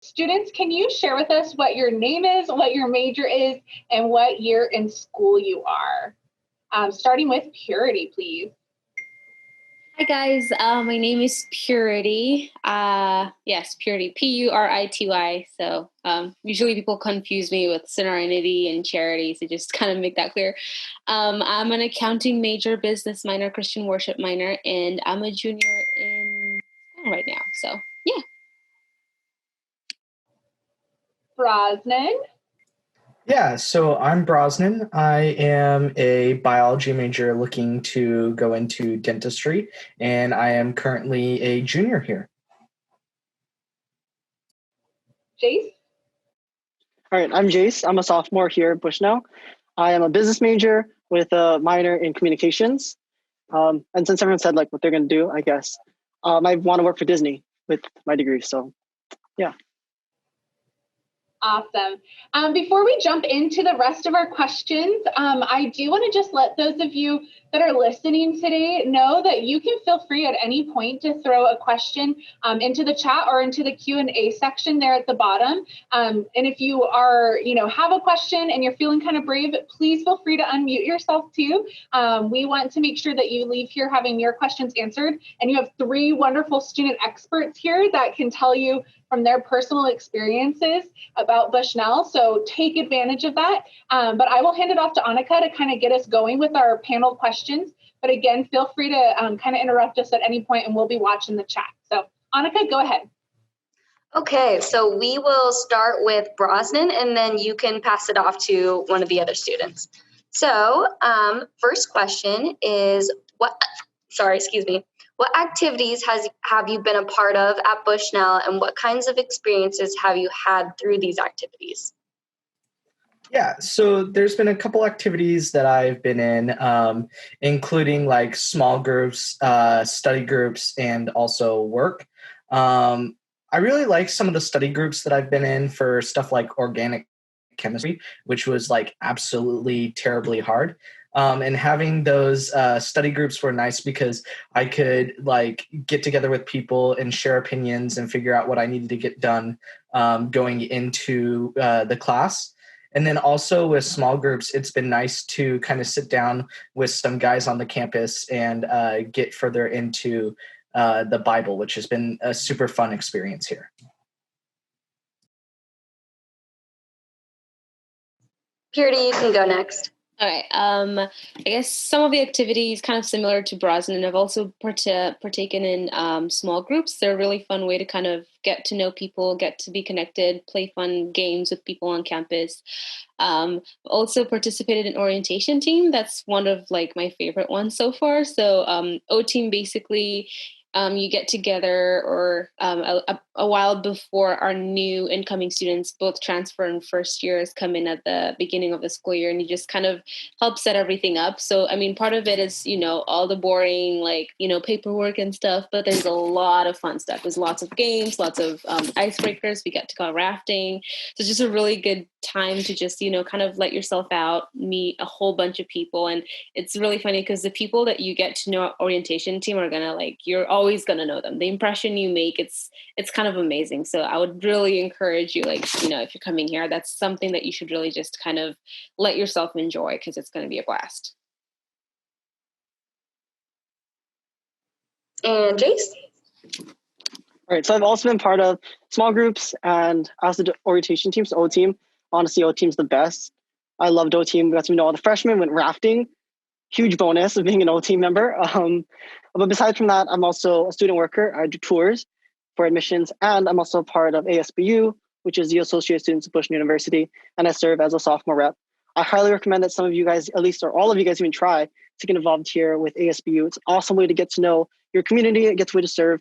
Students, can you share with us what your name is, what your major is, and what year in school you are? Starting with Purity, please. Hi guys, my name is Purity. Yes, Purity, Purity. So usually people confuse me with Sonorinity and Charity, so just kind of make that clear. I'm an accounting major, business minor, Christian worship minor, and I'm a junior in school right now. So yeah. Brosnan. Yeah, so I'm Brosnan. I am a biology major looking to go into dentistry, and I am currently a junior here. Jace? All right, I'm Jace. I'm a sophomore here at Bushnell. I am a business major with a minor in communications. And since everyone said like what they're going to do, I guess I want to work for Disney with my degree. So yeah. Awesome. Before we jump into the rest of our questions, I do want to just let those of you that are listening today know that you can feel free at any point to throw a question into the chat or into the Q&A section there at the bottom. And if you are, have a question and you're feeling kind of brave, please feel free to unmute yourself too. We want to make sure that you leave here having your questions answered. And you have 3 wonderful student experts here that can tell you from their personal experiences about Bushnell. So take advantage of that. But I will hand it off to Annika to kind of get us going with our panel questions. But again, feel free to kind of interrupt us at any point and we'll be watching the chat. So Annika, go ahead. Okay, so we will start with Brosnan and then you can pass it off to one of the other students. So first question is what activities have you been a part of at Bushnell and what kinds of experiences have you had through these activities? Yeah, so there's been a couple activities that I've been in, including like small groups, study groups, and also work. I really like some of the study groups that I've been in for stuff like organic chemistry, which was like absolutely terribly hard. And having those study groups were nice because I could like get together with people and share opinions and figure out what I needed to get done going into the class. And then also with small groups, it's been nice to kind of sit down with some guys on the campus and get further into the Bible, which has been a super fun experience here. Purity, you can go next. All right. I guess some of the activities kind of similar to Brosnan. I've also partaken in small groups. They're a really fun way to kind of get to know people, get to be connected, play fun games with people on campus. Also participated in orientation team. That's one of like my favorite ones so far. So O-team basically you get together or a while before our new incoming students, both transfer and first years, come in at the beginning of the school year, and you just kind of help set everything up. So, I mean, part of it is, all the boring, like, paperwork and stuff, but there's a lot of fun stuff. There's lots of games, lots of icebreakers. We get to go rafting. So it's just a really good time to just, kind of let yourself out, meet a whole bunch of people. And it's really funny because the people that you get to know at orientation team are going to you're always going to know them. The impression you make, it's kind of amazing. So I would really encourage you, if you're coming here, that's something that you should really just kind of let yourself enjoy because it's going to be a blast. And Jace? All right, so I've also been part of small groups and I also do orientation teams, so O-team. Honestly, O-team's the best. I loved O-team. We got to know all the freshmen, went rafting. Huge bonus of being an O-team member. But besides from that, I'm also a student worker. I do tours for admissions, and I'm also part of ASBU, which is the Associate Students of Bushnell University, and I serve as a sophomore rep. I highly recommend that some of you guys, at least, or all of you guys even try to get involved here with ASBU. It's an awesome way to get to know your community. It gets a way to serve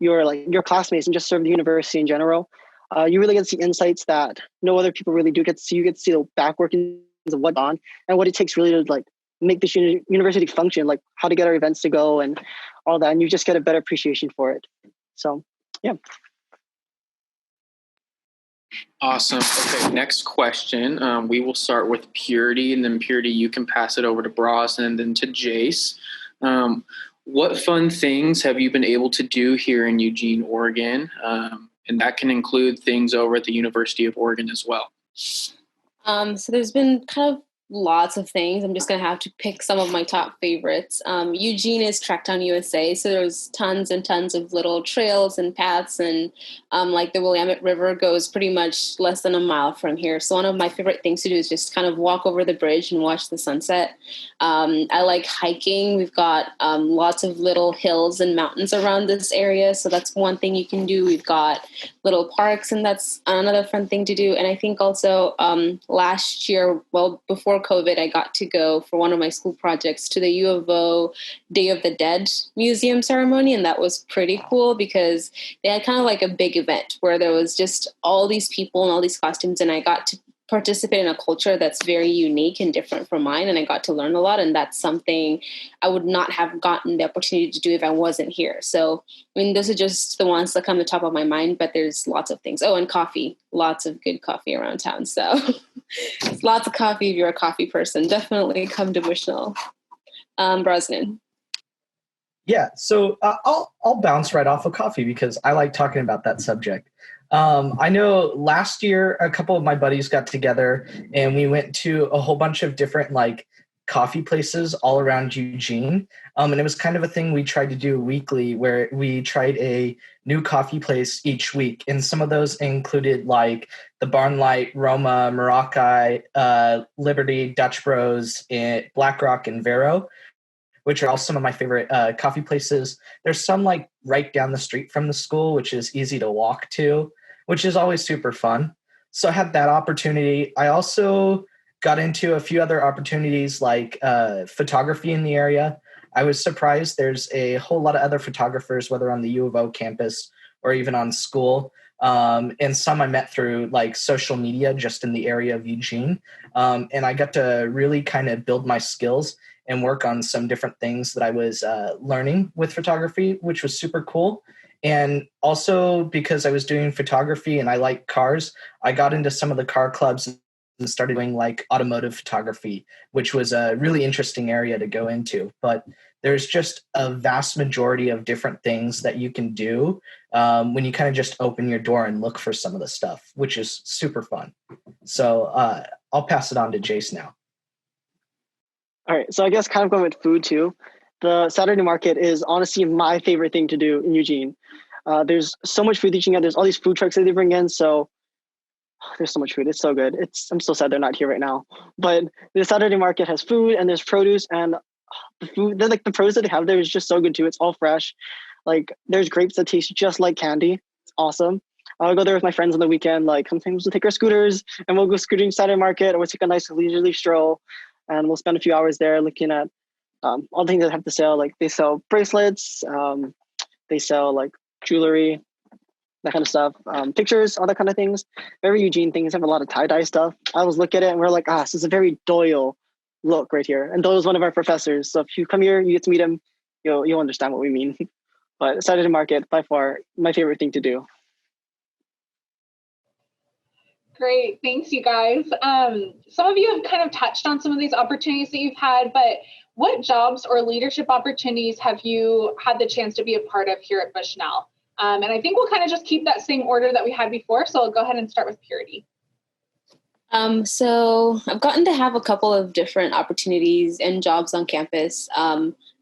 your classmates and just serve the university in general. You really get to see insights that no other people really do get to see. You get to see the back workings of what's on and what it takes really to make this university function, like how to get our events to go and all that. And you just get a better appreciation for it. So, yeah. Awesome. Okay, next question. We will start with Purity, and then Purity, you can pass it over to Bros and then to Jace. What fun things have you been able to do here in Eugene, Oregon? And that can include things over at the University of Oregon as well. So there's been kind of lots of things. I'm just going to have to pick some of my top favorites. Eugene is Tracktown USA. So there's tons and tons of little trails and paths. And like the Willamette River goes pretty much less than a mile from here. So one of my favorite things to do is just kind of walk over the bridge and watch the sunset. I like hiking. We've got lots of little hills and mountains around this area. So that's one thing you can do. We've got little parks, and that's another fun thing to do. And I think also last year, well, before COVID, I got to go for one of my school projects to the U of O Day of the Dead Museum ceremony. And that was pretty cool because they had kind of like a big event where there was just all these people and all these costumes. And I got to participate in a culture that's very unique and different from mine. And I got to learn a lot. And that's something I would not have gotten the opportunity to do if I wasn't here. So, I mean, those are just the ones that come to the top of my mind, but there's lots of things. Oh, and coffee, lots of good coffee around town. So it's lots of coffee if you're a coffee person. Definitely come to Bushnell. Brosnan. Yeah, so I'll bounce right off of coffee because I like talking about that subject. I know last year a couple of my buddies got together and we went to a whole bunch of different like coffee places all around Eugene. And it was kind of a thing we tried to do weekly where we tried a new coffee place each week. And some of those included like the Barnlight, Roma, Morocco, Liberty, Dutch Bros, and Black Rock, and Vero, which are all some of my favorite coffee places. There's some like right down the street from the school, which is easy to walk to, which is always super fun. So I had that opportunity. I also got into a few other opportunities like photography in the area. I was surprised there's a whole lot of other photographers, whether on the U of O campus or even on school. And some I met through like social media just in the area of Eugene. And I got to really kind of build my skills and work on some different things that I was learning with photography, which was super cool. And also because I was doing photography and I like cars, I got into some of the car clubs and started doing like automotive photography, which was a really interesting area to go into. But there's just a vast majority of different things that you can do when you kind of just open your door and look for some of the stuff, which is super fun. So I'll pass it on to Jace now. All right, so I guess kind of going with food too. The Saturday market is honestly my favorite thing to do in Eugene. There's so much food teaching out. There's all these food trucks that they bring in. So there's so much food. It's so good. I'm so sad they're not here right now. But the Saturday market has food and there's produce, and the food, the produce that they have there is just so good too. It's all fresh. Like there's grapes that taste just like candy. It's awesome. I'll go there with my friends on the weekend. Like sometimes we'll take our scooters and we'll go scooting to Saturday market, or we'll take a nice leisurely stroll, and we'll spend a few hours there looking at all the things that have to sell. Like they sell bracelets, they sell like jewelry, that kind of stuff, pictures, all that kind of things. Very Eugene things. Have a lot of tie-dye stuff. I always look at it and we're like, this is a very Doyle look right here. And Doyle's one of our professors. So if you come here, you get to meet him, you'll understand what we mean. But Saturday market, by far, my favorite thing to do. Great. Thanks, you guys. Some of you have kind of touched on some of these opportunities that you've had, but what jobs or leadership opportunities have you had the chance to be a part of here at Bushnell? And I think we'll kind of just keep that same order that we had before. So I'll go ahead and start with Purity. So I've gotten to have a couple of different opportunities and jobs on campus.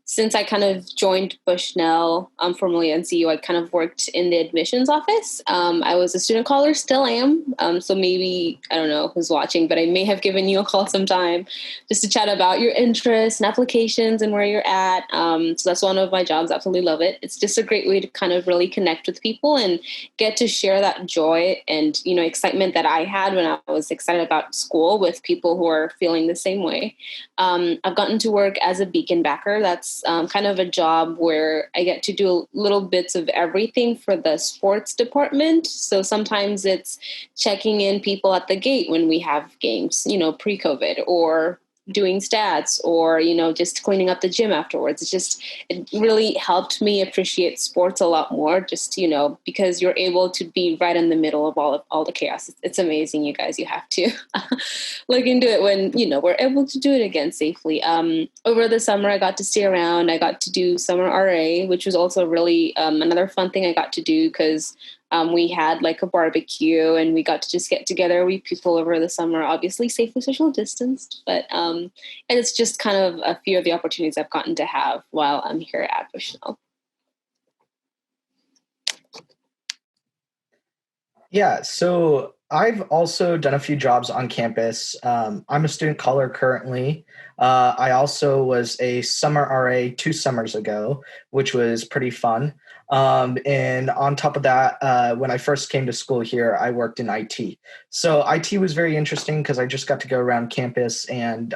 Since I kind of joined Bushnell, formerly NCU, I kind of worked in the admissions office. I was a student caller, still am. So maybe, I don't know who's watching, but I may have given you a call sometime just to chat about your interests and applications and where you're at. So that's one of my jobs. Absolutely love it. It's just a great way to kind of really connect with people and get to share that joy and, excitement that I had when I was excited about school with people who are feeling the same way. I've gotten to work as a beacon backer. That's kind of a job where I get to do little bits of everything for the sports department. So sometimes it's checking in people at the gate when we have games, pre-COVID, or doing stats, or, just cleaning up the gym afterwards. It really helped me appreciate sports a lot more, just, because you're able to be right in the middle of all the chaos. It's amazing, you guys. You have to look into it when, we're able to do it again safely. Over the summer, I got to stay around. I got to do summer RA, which was also really another fun thing I got to do because We had like a barbecue, and we got to just get together with people over the summer, obviously safely social distanced, but and it's just kind of a few of the opportunities I've gotten to have while I'm here at Bushnell. Yeah, so I've also done a few jobs on campus. I'm a student caller currently. I also was a summer RA 2 summers ago, which was pretty fun. And on top of that, when I first came to school here, I worked in IT. So IT was very interesting because I just got to go around campus and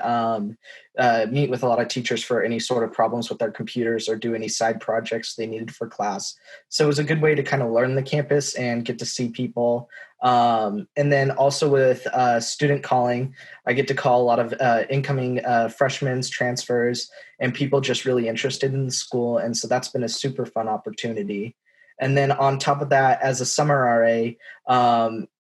meet with a lot of teachers for any sort of problems with their computers or do any side projects they needed for class. So it was a good way to kind of learn the campus and get to see people. And then also with student calling, I get to call a lot of incoming freshmen, transfers, and people just really interested in the school. And so that's been a super fun opportunity. And then on top of that, as a summer RA,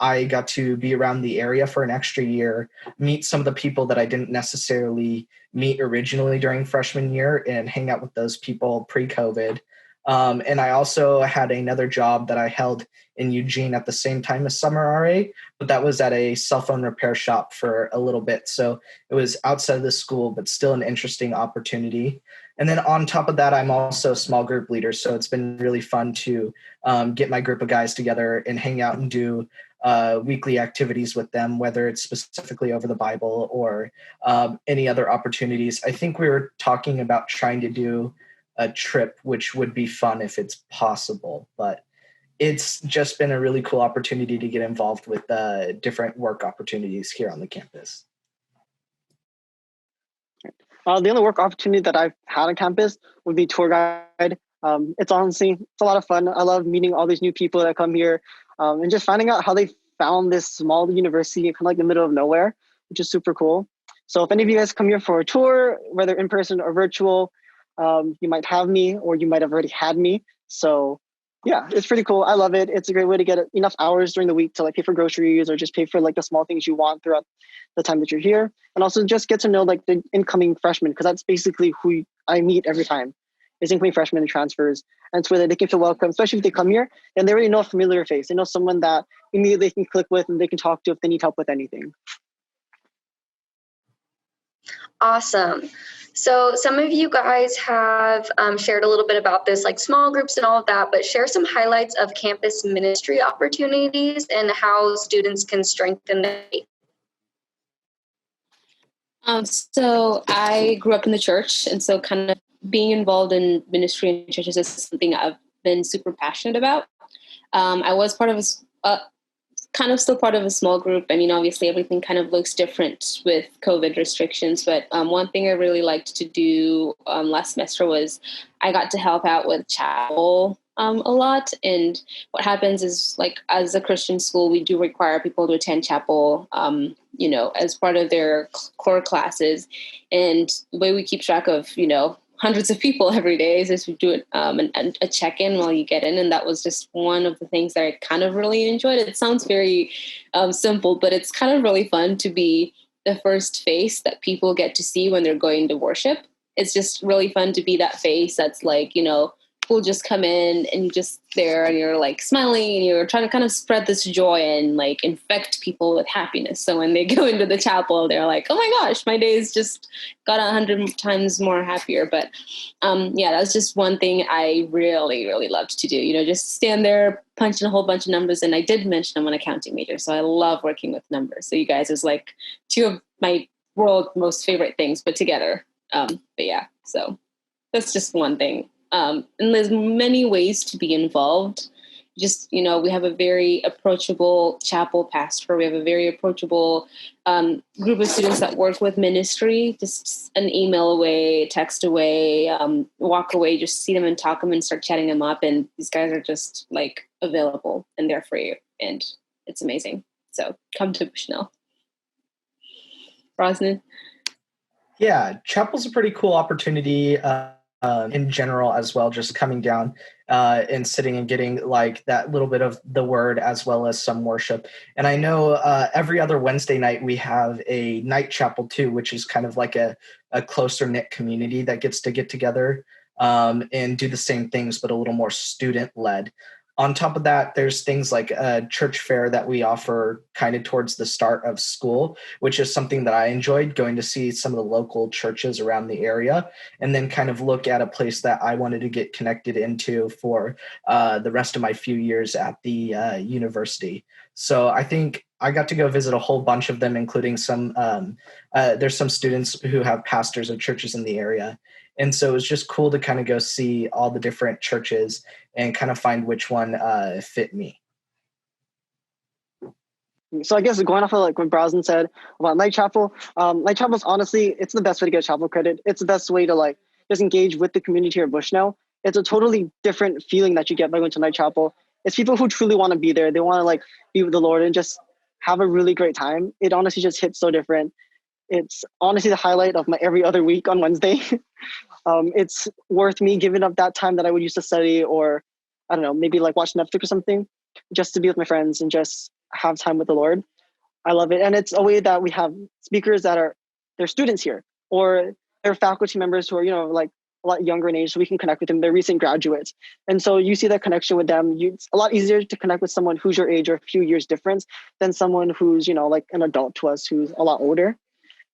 I got to be around the area for an extra year, meet some of the people that I didn't necessarily meet originally during freshman year and hang out with those people pre-COVID. And I also had another job that I held in Eugene at the same time as summer RA, but that was at a cell phone repair shop for a little bit. So it was outside of the school, but still an interesting opportunity. And then on top of that, I'm also a small group leader. So it's been really fun to get my group of guys together and hang out and do weekly activities with them, whether it's specifically over the Bible or any other opportunities. I think we were talking about trying to do a trip, which would be fun if it's possible, but it's just been a really cool opportunity to get involved with different work opportunities here on the campus. The only work opportunity that I've had on campus would be tour guide. It's a lot of fun. I love meeting all these new people that come here and just finding out how they found this small university kind of like the middle of nowhere, which is super cool. So if any of you guys come here for a tour, whether in person or virtual, you might have me or you might have already had me. So yeah, it's pretty cool. I love it. It's a great way to get enough hours during the week to like pay for groceries or just pay for like the small things you want throughout the time that you're here. And also just get to know like the incoming freshmen, because that's basically who I meet every time is incoming freshmen and transfers. And it's where they can feel welcome, especially if they come here and they already know a familiar face. They know someone that immediately they can click with and they can talk to if they need help with anything. Awesome. So some of you guys have shared a little bit about this, like small groups and all of that, but share some highlights of campus ministry opportunities and how students can strengthen their faith. So I grew up in the church, and so kind of being involved in ministry in churches is something I've been super passionate about. I was part of kind of still part of a small group. I mean, obviously everything kind of looks different with COVID restrictions, but one thing I really liked to do last semester was I got to help out with chapel a lot. And what happens is, like, as a Christian school, we do require people to attend chapel, as part of their core classes. And the way we keep track of, hundreds of people every day is we do it a check-in while you get in. And that was just one of the things that I kind of really enjoyed. It sounds very simple, but it's kind of really fun to be the first face that people get to see when they're going to worship. It's just really fun to be that face that's like, people just come in and you're just there and you're like smiling and you're trying to kind of spread this joy and like infect people with happiness. So when they go into the chapel, they're like, oh my gosh, my day's just got 100 times more happier. But that's just one thing I really, really loved to do, just stand there, punching a whole bunch of numbers. And I did mention I'm an accounting major, so I love working with numbers. So you guys is like two of my world's most favorite things put together. So that's just one thing. And there's many ways to be involved. Just, we have a very approachable chapel pastor. We have a very approachable group of students that work with ministry. Just an email away, text away, walk away, just see them and talk them and start chatting them up. And these guys are just like available and there for you. And it's amazing. So come to Bushnell. Brosnan? Yeah, chapel's a pretty cool opportunity. In general as well, just coming down and sitting and getting like that little bit of the word as well as some worship. And I know every other Wednesday night we have a night chapel too, which is kind of like a closer knit community that gets to get together and do the same things, but a little more student led. On top of that, there's things like a church fair that we offer kind of towards the start of school, which is something that I enjoyed, going to see some of the local churches around the area and then kind of look at a place that I wanted to get connected into for the rest of my few years at the university. So I think I got to go visit a whole bunch of them, including some, there's some students who have pastors of churches in the area. And so it was just cool to kind of go see all the different churches and kind of find which one fit me. So I guess going off of like what Browson said about Night Chapel is honestly, it's the best way to get chapel credit. It's the best way to like just engage with the community here at Bushnell. It's a totally different feeling that you get by going to Night Chapel. It's people who truly want to be there. They want to like be with the Lord and just have a really great time. It honestly just hits so different. It's honestly the highlight of my every other week on Wednesday. It's worth me giving up that time that I would use to study or, I don't know, maybe like watch Netflix or something, just to be with my friends and just have time with the Lord. I love it. And it's a way that we have speakers that are, they're students here, or they're faculty members who are, you know, like a lot younger in age, so we can connect with them. They're recent graduates. And so you see that connection with them. It's a lot easier to connect with someone who's your age or a few years difference than someone who's, you know, like an adult to us who's a lot older.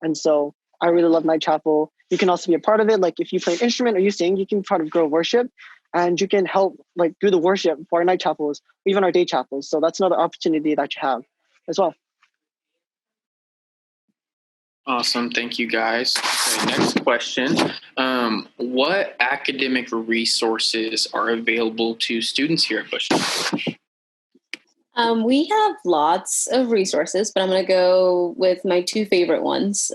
And so I really love Night Chapel. You can also be a part of it. Like if you play an instrument or you sing, you can be part of Grow Worship, and you can help like do the worship for our night chapels, even our day chapels. So that's another opportunity that you have as well. Awesome. Thank you, guys. Okay, next question. What academic resources are available to students here at Bushnell? We have lots of resources, but I'm going to go with my two favorite ones.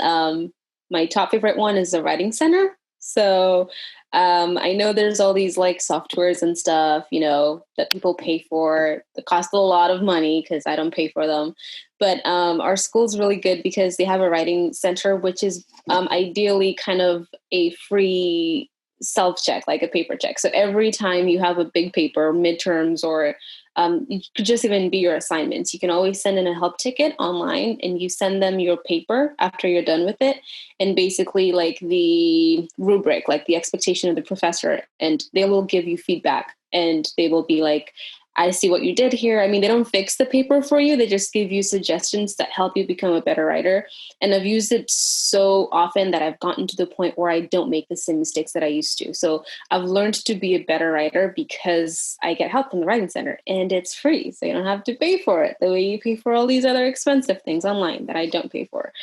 My top favorite one is the Writing Center. So I know there's all these like softwares and stuff, you know, that people pay for. They cost a lot of money because I don't pay for them. But our school's really good because they have a writing center, which is ideally kind of a free self-check, like a paper check. So every time you have a big paper, midterms, or it could just even be your assignments, you can always send in a help ticket online and you send them your paper after you're done with it. And basically like the rubric, like the expectation of the professor, and they will give you feedback and they will be like, I see what you did here. I mean, they don't fix the paper for you. They just give you suggestions that help you become a better writer. And I've used it so often that I've gotten to the point where I don't make the same mistakes that I used to. So I've learned to be a better writer because I get help from the Writing Center and it's free. So you don't have to pay for it the way you pay for all these other expensive things online that I don't pay for.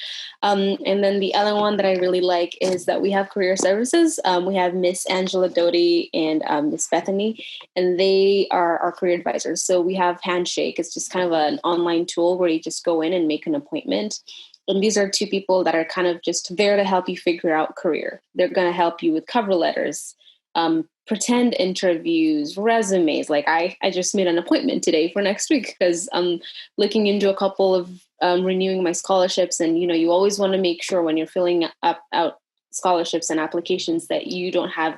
And then the other one that I really like is that we have career services. We have Miss Angela Doty and Miss Bethany, and they are our career advisors. So we have Handshake. It's just kind of an online tool where you just go in and make an appointment. And these are two people that are kind of just there to help you figure out career. They're going to help you with cover letters, pretend interviews, resumes. Like I just made an appointment today for next week because I'm looking into a couple of renewing my scholarships. And, you know, you always want to make sure when you're filling out scholarships and applications that you don't have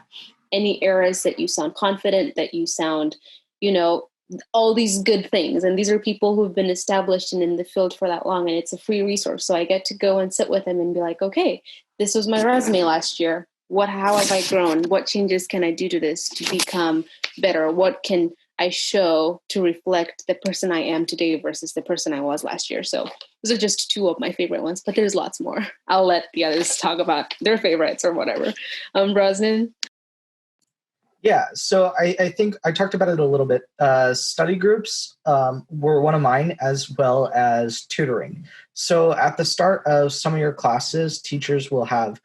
any errors, that you sound confident, that you sound, you know, all these good things. And these are people who've been established and in the field for that long, and it's a free resource. So I get to go and sit with them and be like, okay, this was my resume last year. How have I grown? What changes can I do to this to become better? What can I show to reflect the person I am today versus the person I was last year? So those are just two of my favorite ones, but there's lots more. I'll let the others talk about their favorites or whatever. Brosnan? Yeah, so I think I talked about it a little bit. Study groups were one of mine, as well as tutoring. So at the start of some of your classes, teachers will have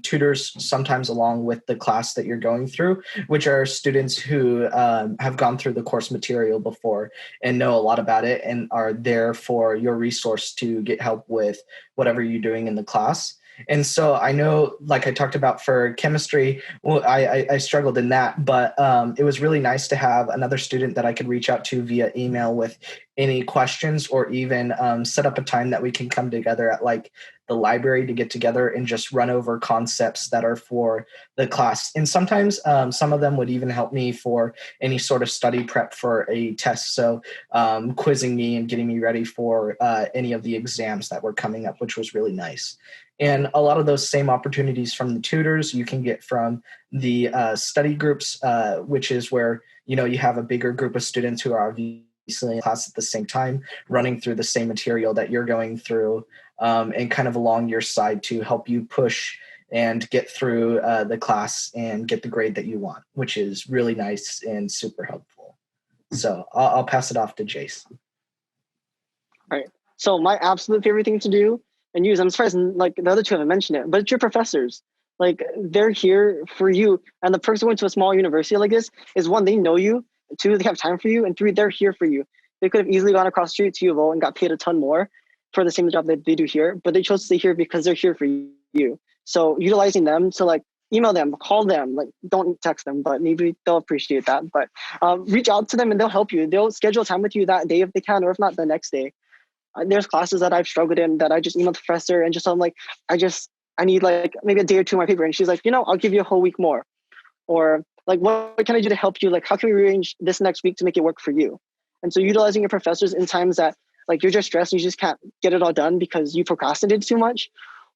tutors sometimes along with the class that you're going through, which are students who have gone through the course material before and know a lot about it and are there for your resource to get help with whatever you're doing in the class. And so I know, like I talked about for chemistry, well, I struggled in that, but it was really nice to have another student that I could reach out to via email with any questions, or even set up a time that we can come together at like the library to get together and just run over concepts that are for the class. And sometimes some of them would even help me for any sort of study prep for a test. So quizzing me and getting me ready for any of the exams that were coming up, which was really nice. And a lot of those same opportunities from the tutors you can get from the study groups, which is where you have a bigger group of students who are obviously in class at the same time, running through the same material that you're going through, and kind of along your side to help you push and get through the class and get the grade that you want, which is really nice and super helpful. So I'll pass it off to Jace. All right. So my absolute favorite thing to do and use, I'm surprised like the other two haven't mentioned it, but it's your professors. Like they're here for you. And the person going to a small university like this is one, they know you, two, they have time for you, and three, they're here for you. They could have easily gone across the street to U of O and got paid a ton more for the same job that they do here, but they chose to stay here because they're here for you. So utilizing them to like email them, call them, like don't text them, but maybe they'll appreciate that. But reach out to them and they'll help you. They'll schedule time with you that day if they can, or if not, the next day. There's classes that I've struggled in that I just emailed the professor and just I'm like, I need like maybe a day or two of my paper. And she's like, I'll give you a whole week more. Or like, what can I do to help you? Like, how can we arrange this next week to make it work for you? And so utilizing your professors in times that like you're just stressed and you just can't get it all done because you procrastinated too much,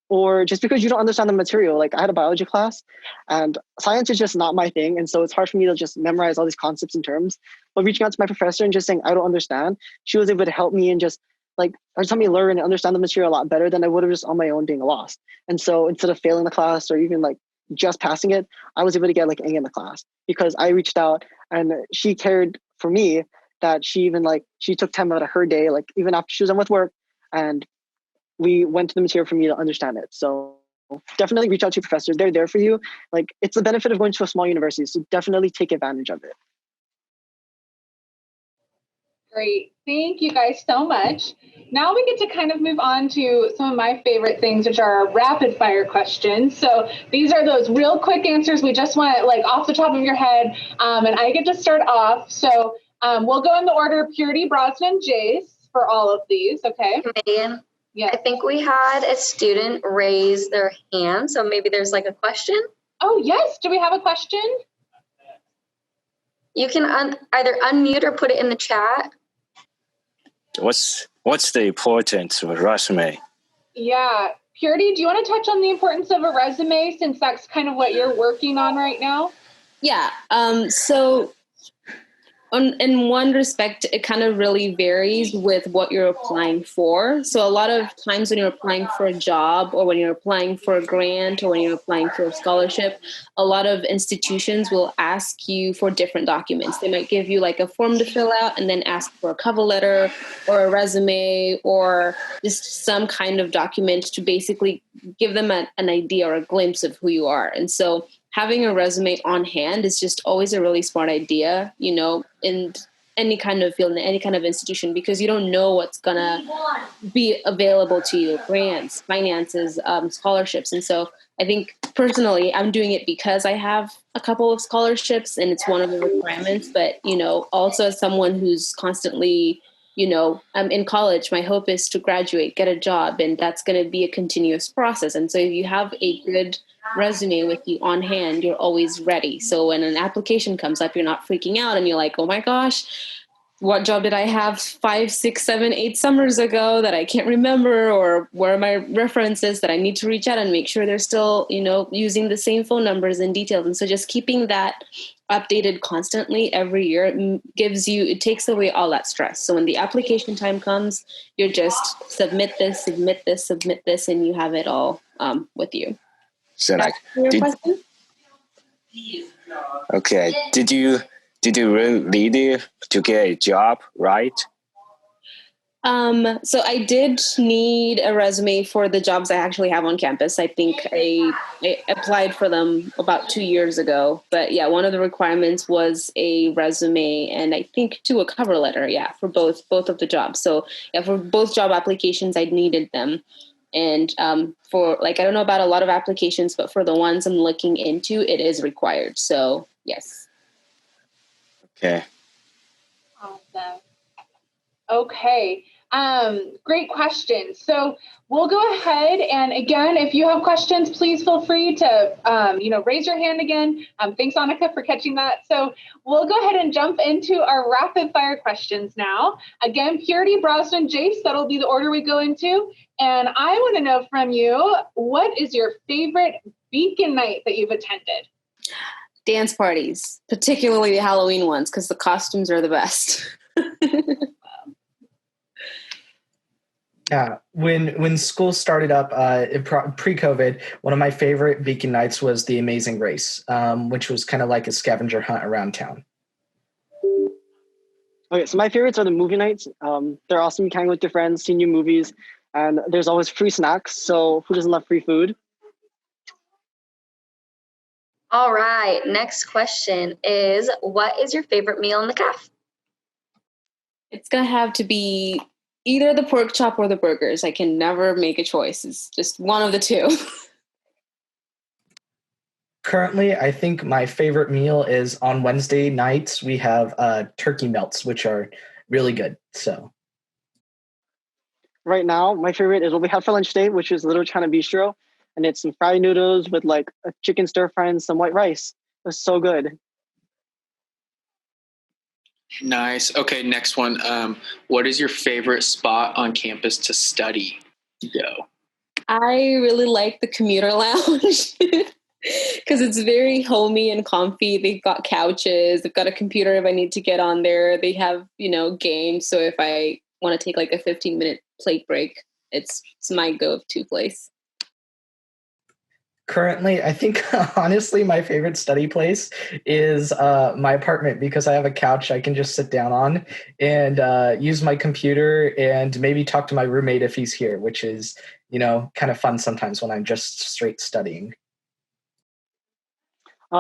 or just because you don't understand the material. Like I had a biology class and science is just not my thing. And so it's hard for me to just memorize all these concepts and terms, but reaching out to my professor and just saying, I don't understand. She was able to help me and just like, or help me learn and understand the material a lot better than I would have just on my own being lost. And so instead of failing the class or even like just passing it, I was able to get like A in the class because I reached out and she cared for me that she took time out of her day, like even after she was done with work, and we went to the material for me to understand it. So definitely reach out to your professors. They're there for you. Like it's the benefit of going to a small university. So definitely take advantage of it. Great. Thank you guys so much. Now we get to kind of move on to some of my favorite things, which are rapid fire questions. So these are those real quick answers. We just want like off the top of your head. And I get to start off. So we'll go in the order Purity, Brosnan, Jace for all of these. Okay. Megan, yeah. I think we had a student raise their hand. So maybe there's like a question. Oh, yes. Do we have a question? You can either unmute or put it in the chat. What's the importance of a resume? Yeah. Purity, do you want to touch on the importance of a resume since that's kind of what you're working on right now? Yeah. So in one respect, it kind of really varies with what you're applying for. So a lot of times when you're applying for a job or when you're applying for a grant or when you're applying for a scholarship, a lot of institutions will ask you for different documents. They might give you like a form to fill out and then ask for a cover letter or a resume or just some kind of document to basically give them an idea or a glimpse of who you are. And so having a resume on hand is just always a really smart idea, in any kind of field, in any kind of institution, because you don't know what's going to be available to you, grants, finances, scholarships. And so I think personally, I'm doing it because I have a couple of scholarships and it's one of the requirements, but, also as someone who's constantly, I'm in college, my hope is to graduate, get a job, and that's going to be a continuous process. And so if you have a good resume with you on hand, you're always ready. So when an application comes up, you're not freaking out and you're like, oh my gosh, what job did I have 5, 6, 7, 8 summers ago that I can't remember, or where are my references that I need to reach out and make sure they're still, using the same phone numbers and details. And so just keeping that updated constantly every year it takes away all that stress. So when the application time comes, you're just submit this, and you have it all with you. So like, did you really need it to get a job, right? So I did need a resume for the jobs I actually have on campus. I think I applied for them about 2 years ago. But yeah, one of the requirements was a resume and I think a cover letter. Yeah, for both of the jobs. So yeah, for both job applications, I needed them. And for I don't know about a lot of applications, but for the ones I'm looking into, it is required. So yes. Okay. Awesome. Okay. Great question. So we'll go ahead and again, if you have questions, please feel free to, raise your hand again. Thanks, Annika, for catching that. So we'll go ahead and jump into our rapid fire questions now. Again, Purity, Brosnan, Jace, that'll be the order we go into. And I want to know from you, what is your favorite Beacon night that you've attended? Dance parties, particularly the Halloween ones, because the costumes are the best. Yeah, when school started up pre-COVID, one of my favorite Beacon nights was the Amazing Race, which was kind of like a scavenger hunt around town. Okay, so my favorites are the movie nights. They're awesome. You can hang with your friends, see new movies, and there's always free snacks. So who doesn't love free food? All right, next question is, what is your favorite meal in the caf? It's going to have to be either the pork chop or the burgers. I can never make a choice. It's just one of the two. Currently, I think my favorite meal is on Wednesday nights. We have turkey melts, which are really good. So Right now, my favorite is what we had for lunch today, which is Little China Bistro. And it's some fried noodles with like a chicken stir fry and some white rice. It was so good. Nice. Okay, next one. What is your favorite spot on campus to study? Go. I really like the commuter lounge because it's very homey and comfy. They've got couches. They've got a computer if I need to get on there. They have, games. So if I want to take like a 15-minute plate break, it's my go-to place. currently, I think honestly my favorite study place is my apartment because I have a couch I can just sit down on and use my computer and maybe talk to my roommate if he's here, which is, kind of fun sometimes when I'm just straight studying.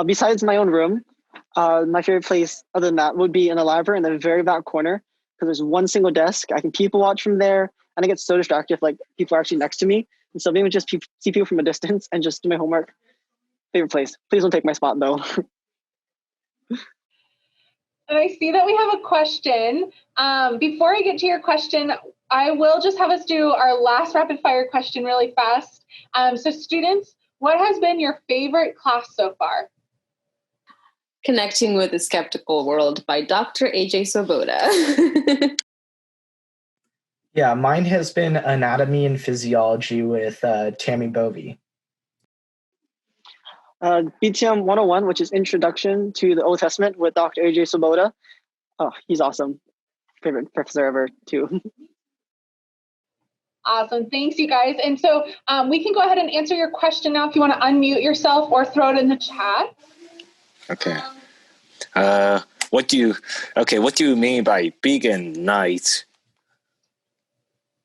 Besides my own room, my favorite place other than that would be in the library in the very back corner because there's one single desk. I can people watch from there, and I get so distracted if like people are actually next to me. And so maybe just see people from a distance and just do my homework. Favorite place. Please don't take my spot though. And I see that we have a question. Before I get to your question, I will just have us do our last rapid fire question really fast. So students, what has been your favorite class so far? Connecting with the Skeptical World by Dr. AJ Swoboda. Yeah, mine has been Anatomy and Physiology with Tammy Bovey. BTM 101, which is Introduction to the Old Testament with Dr. AJ Swoboda. Oh, he's awesome. Favorite professor ever, too. Awesome. Thanks, you guys. And so we can go ahead and answer your question now if you want to unmute yourself or throw it in the chat. Okay. What do you mean by Beacon night?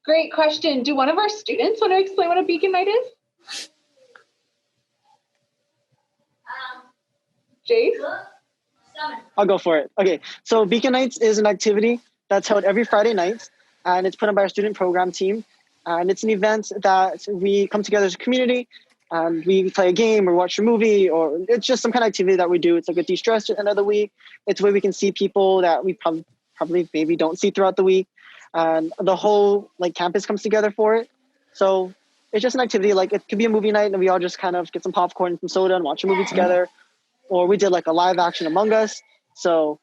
Great question. Do one of our students want to explain what a beacon night is? Jace? I'll go for it. Okay, so Beacon Nights is an activity that's held every Friday night, and it's put on by our student program team. And it's an event that we come together as a community, and we play a game or watch a movie, or it's just some kind of activity that we do. It's like a de-stress at the end of the week. It's where we can see people that we probably maybe don't see throughout the week. And the whole campus comes together for it. So it's just an activity. Like it could be a movie night and we all just kind of get some popcorn and some soda and watch a movie together. Or we did like a live action Among Us. So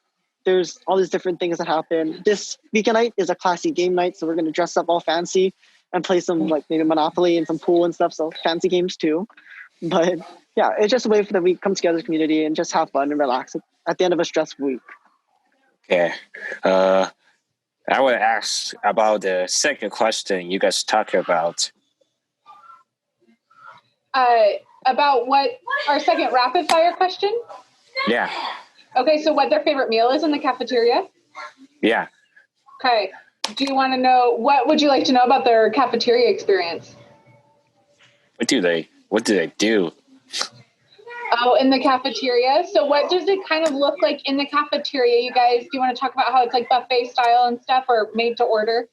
there's all these different things that happen. This weekend night is a classy game night. So we're going to dress up all fancy and play some maybe Monopoly and some pool and stuff. So fancy games too. But yeah, it's just a way for the week come together as a community and just have fun and relax at the end of a stressful week. Okay. I will ask about the second question you guys talked about. About what our second rapid fire question? Yeah. Okay, so what their favorite meal is in the cafeteria? Yeah. Okay. Do you want to know, what would you like to know about their cafeteria experience? What do they do? Oh, in the cafeteria. So what does it kind of look like in the cafeteria? You guys, do you want to talk about how it's like buffet style and stuff or made to order?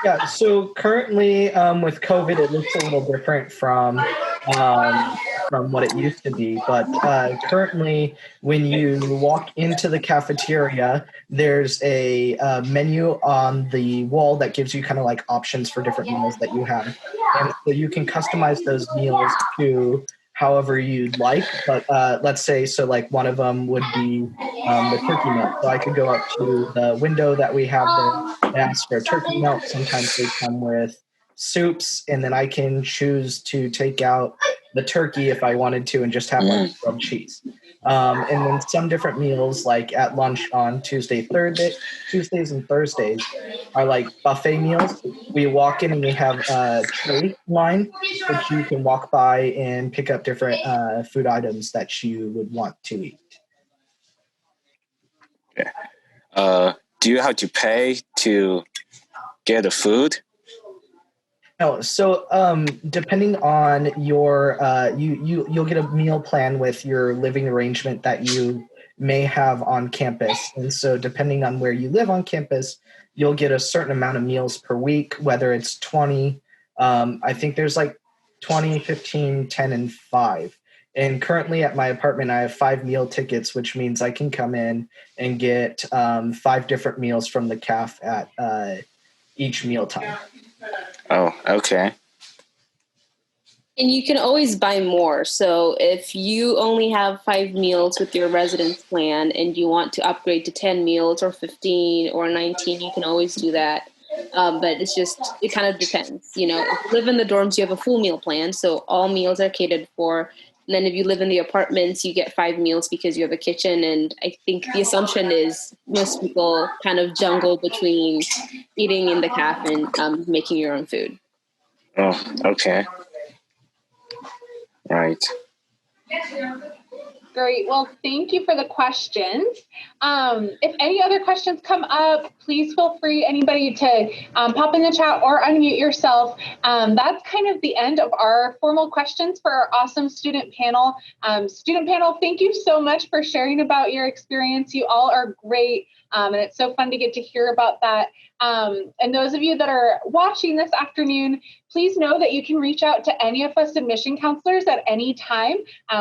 Yeah, so currently with COVID, it looks a little different from what it used to be. But currently, when you walk into the cafeteria, there's a menu on the wall that gives you kind of like options for different meals that you have. And so you can customize those meals to however you'd like. But let's say, so like one of them would be the turkey melt. So I could go up to the window that we have there and ask for a turkey melt. Sometimes they come with soups, and then I can choose to take out the turkey if I wanted to and just have like grilled cheese. And then some different meals like at lunch on Tuesdays and Thursdays are like buffet meals. We walk in and we have a tray line, which you can walk by and pick up different food items that you would want to eat. Do you have to pay to get the food? No, so depending on your you'll get a meal plan with your living arrangement that you may have on campus, and so depending on where you live on campus, you'll get a certain amount of meals per week, whether it's 20. I think there's like 20, 15, 10, and 5. And currently at my apartment, I have 5 meal tickets, which means I can come in and get 5 different meals from the caf at each mealtime. Oh, okay. And you can always buy more. So if you only have 5 meals with your residence plan and you want to upgrade to 10 meals or 15 or 19, you can always do that. But it kind of depends. If you live in the dorms, you have a full meal plan. So all meals are catered for. And then if you live in the apartments, you get 5 meals because you have a kitchen. And I think the assumption is most people kind of jungle between eating in the cafe and making your own food. Oh, okay. Right. Great. Well, thank you for the questions. If any other questions come up, please feel free, anybody, to pop in the chat or unmute yourself. That's kind of the end of our formal questions for our awesome student panel. Student panel, thank you so much for sharing about your experience. You all are great. And it's so fun to get to hear about that. And those of you that are watching this afternoon, please know that you can reach out to any of us admission counselors at any time.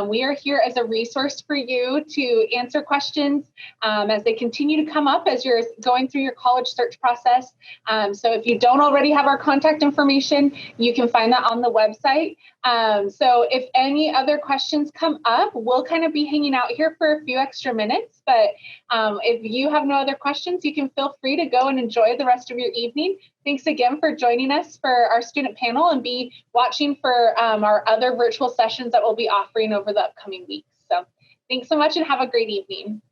We are here as a resource for you to answer questions as they continue to come up as you're going through your college search process. So if you don't already have our contact information, you can find that on the website. So if any other questions come up, we'll kind of be hanging out here for a few extra minutes. But if you have no other questions, you can feel free to go and enjoy the rest of your evening. Thanks again for joining us for our student panel, and be watching for our other virtual sessions that we'll be offering over the upcoming weeks. So thanks so much and have a great evening.